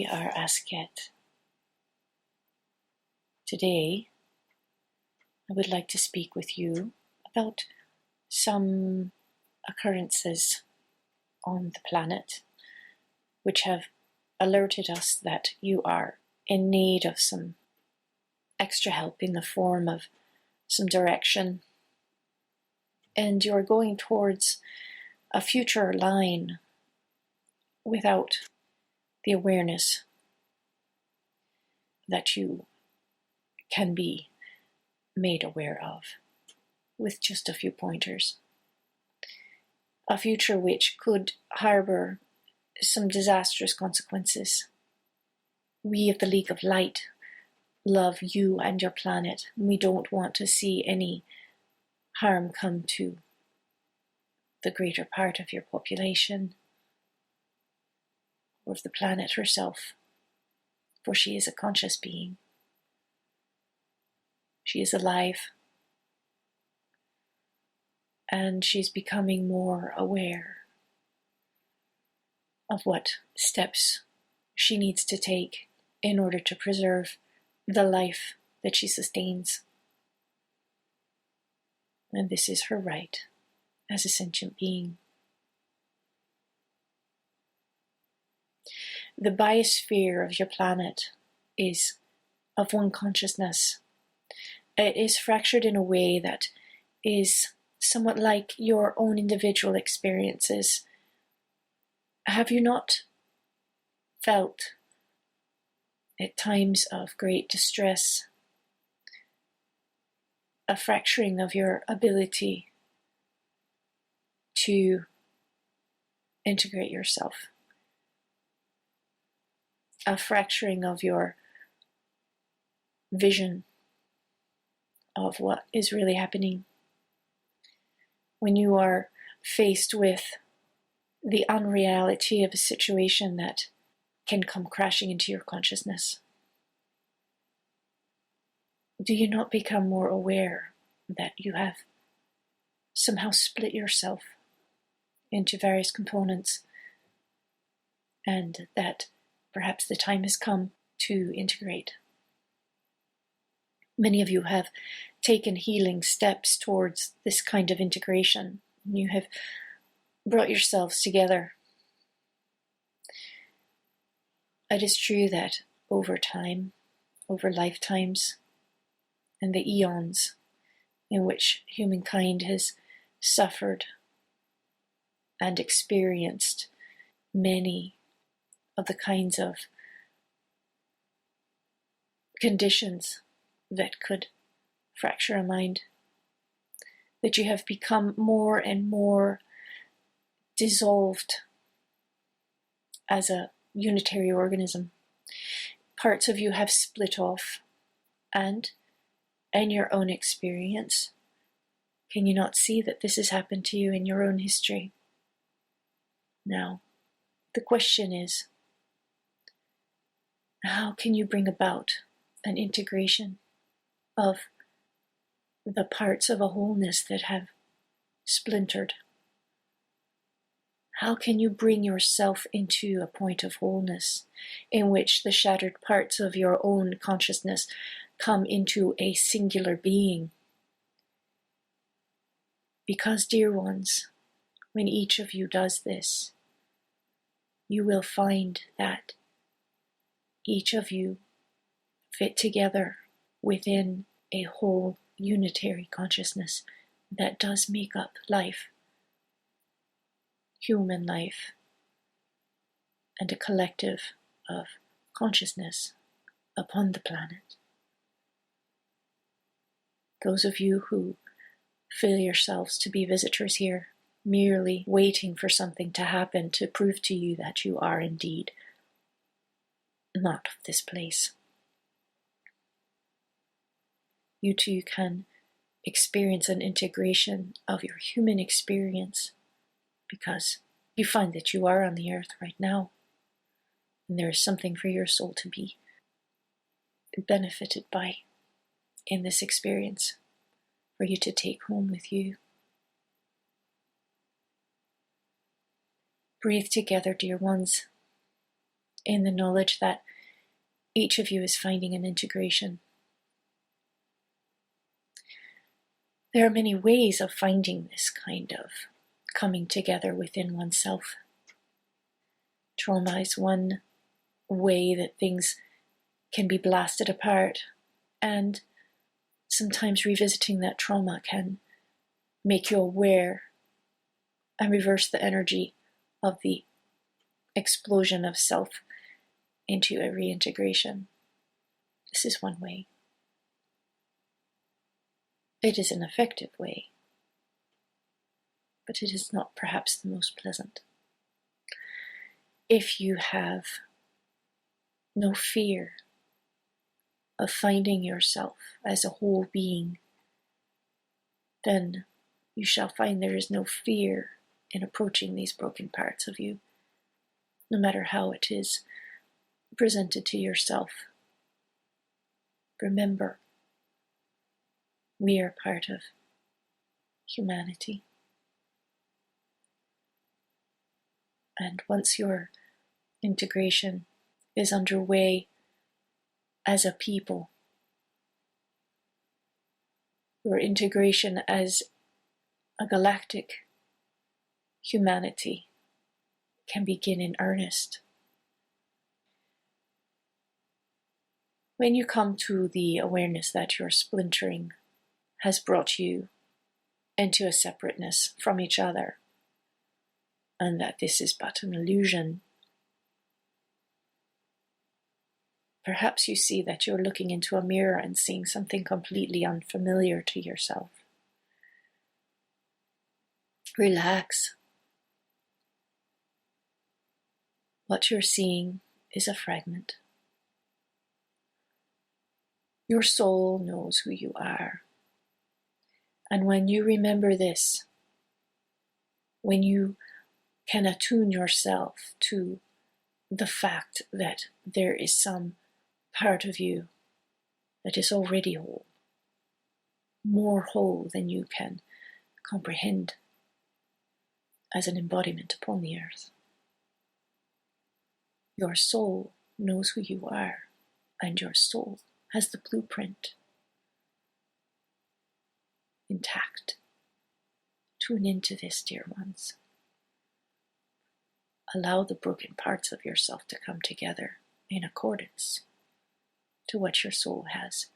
We are Asket. Today, I would like to speak with you about some occurrences on the planet which have alerted us that you are in need of some extra help in the form of some direction, and you're going towards a future line without the awareness that you can be made aware of with just a few pointers. A future which could harbor some disastrous consequences. We of the League of Light love you and your planet. We don't want to see any harm come to the greater part of your population or of the planet herself, for she is a conscious being. She is alive, and she's becoming more aware of what steps she needs to take in order to preserve the life that she sustains. And this is her right as a sentient being. The biosphere of your planet is of one consciousness. It is fractured in a way that is somewhat like your own individual experiences. Have you not felt at times of great distress a fracturing of your ability to integrate yourself? A fracturing of your vision of what is really happening when you are faced with the unreality of a situation that can come crashing into your consciousness? Do you not become more aware that you have somehow split yourself into various components, and that perhaps the time has come to integrate? Many of you have taken healing steps towards this kind of integration. You have brought yourselves together. It is true that over time, over lifetimes, and the eons in which humankind has suffered and experienced many of the kinds of conditions that could fracture a mind, that you have become more and more dissolved as a unitary organism. Parts of you have split off, and in your own experience, can you not see that this has happened to you in your own history? Now, the question is, how can you bring about an integration of the parts of a wholeness that have splintered? How can you bring yourself into a point of wholeness in which the shattered parts of your own consciousness come into a singular being? Because, dear ones, when each of you does this, you will find that each of you fit together within a whole unitary consciousness that does make up life, human life, and a collective of consciousness upon the planet. Those of you who feel yourselves to be visitors here, merely waiting for something to happen to prove to you that you are indeed not of this place, you too can experience an integration of your human experience, because you find that you are on the earth right now, and there is something for your soul to be benefited by in this experience, for you to take home with you. Breathe together, dear ones. in the knowledge that each of you is finding an integration. There are many ways of finding this kind of coming together within oneself. Trauma is one way that things can be blasted apart, and sometimes revisiting that trauma can make you aware and reverse the energy of the explosion of self into a reintegration. This is one way. It is an effective way, but it is not perhaps the most pleasant. If you have no fear of finding yourself as a whole being, then you shall find there is no fear in approaching these broken parts of you, no matter how it is presented to yourself. Remember, we are part of humanity. And once your integration is underway as a people, your integration as a galactic humanity can begin in earnest. When you come to the awareness that your splintering has brought you into a separateness from each other, and that this is but an illusion, perhaps you see that you're looking into a mirror and seeing something completely unfamiliar to yourself. Relax. What you're seeing is a fragment. Your soul knows who you are. And when you remember this, when you can attune yourself to the fact that there is some part of you that is already whole, more whole than you can comprehend as an embodiment upon the earth. Your soul knows who you are, and your soul has the blueprint intact. Tune into this, dear ones. Allow the broken parts of yourself to come together in accordance to what your soul has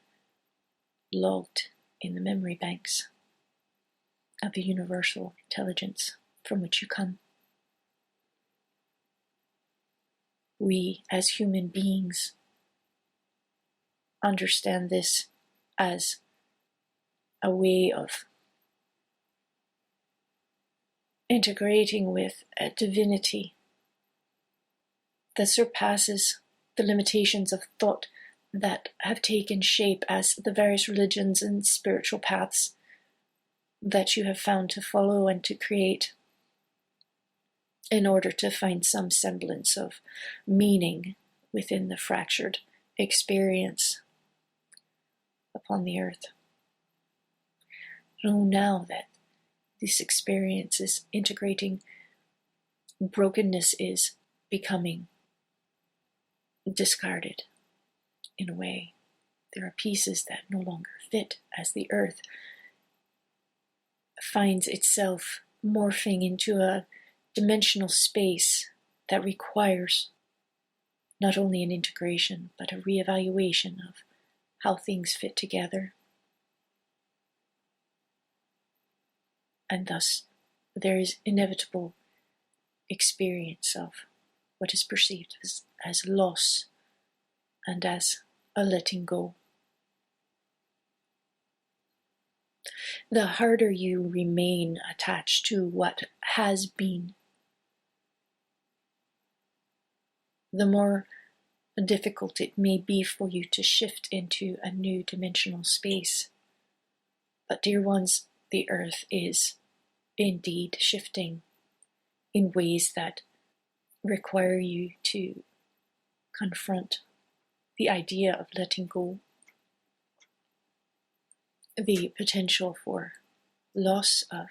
logged in the memory banks of the universal intelligence from which you come. We, as human beings, understand this as a way of integrating with a divinity that surpasses the limitations of thought that have taken shape as the various religions and spiritual paths that you have found to follow and to create in order to find some semblance of meaning within the fractured experience upon the earth. Know now that this experience is integrating, brokenness is becoming discarded in a way. There are pieces that no longer fit as the earth finds itself morphing into a dimensional space that requires not only an integration but a reevaluation of how things fit together. And thus there is inevitable experience of what is perceived as loss and as a letting go. The harder you remain attached to what has been, the more difficult it may be for you to shift into a new dimensional space. But dear ones, the earth is indeed shifting in ways that require you to confront the idea of letting go, the potential for loss of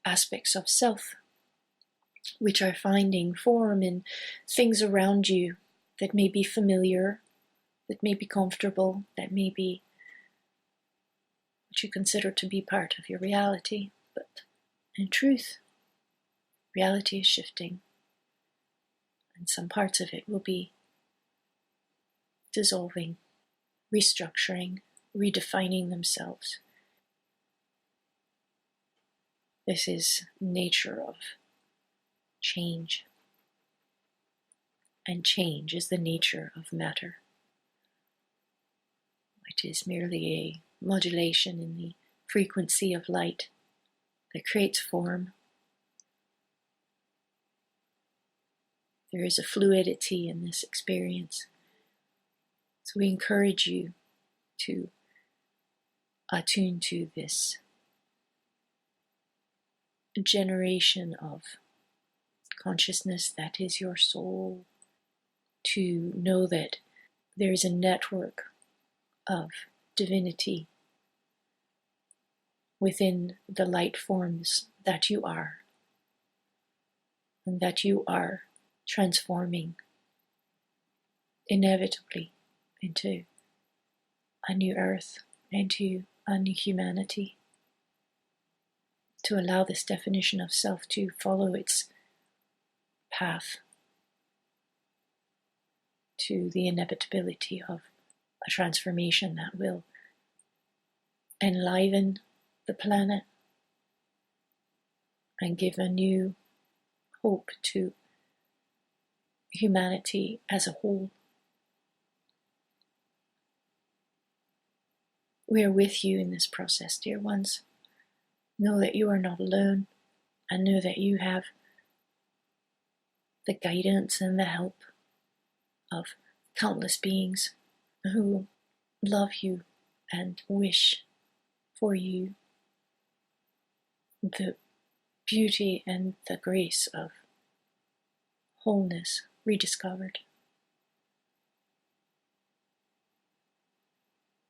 aspects of self, which are finding form in things around you that may be familiar, that may be comfortable, that may be what you consider to be part of your reality. But in truth, reality is shifting, and some parts of it will be dissolving, restructuring, redefining themselves. This is nature of change, and change is the nature of matter. It is merely a modulation in the frequency of light that creates form. There is a fluidity in this experience. So we encourage you to attune to this generation of consciousness that is your soul, to know that there is a network of divinity within the light forms that you are, and that you are transforming inevitably into a new earth, into a new humanity, to allow this definition of self to follow its path to the inevitability of a transformation that will enliven the planet and give a new hope to humanity as a whole. We are with you in this process, dear ones. Know that you are not alone, and know that you have the guidance and the help of countless beings who love you and wish for you the beauty and the grace of wholeness rediscovered.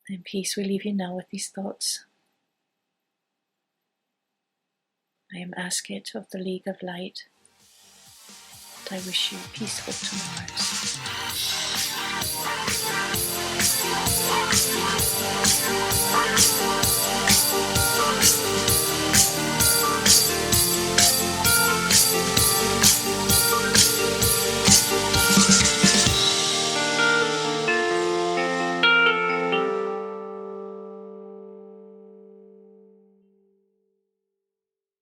In peace, we leave you now with these thoughts. I am Asket of the League of Light, and I wish you peaceful tomorrows.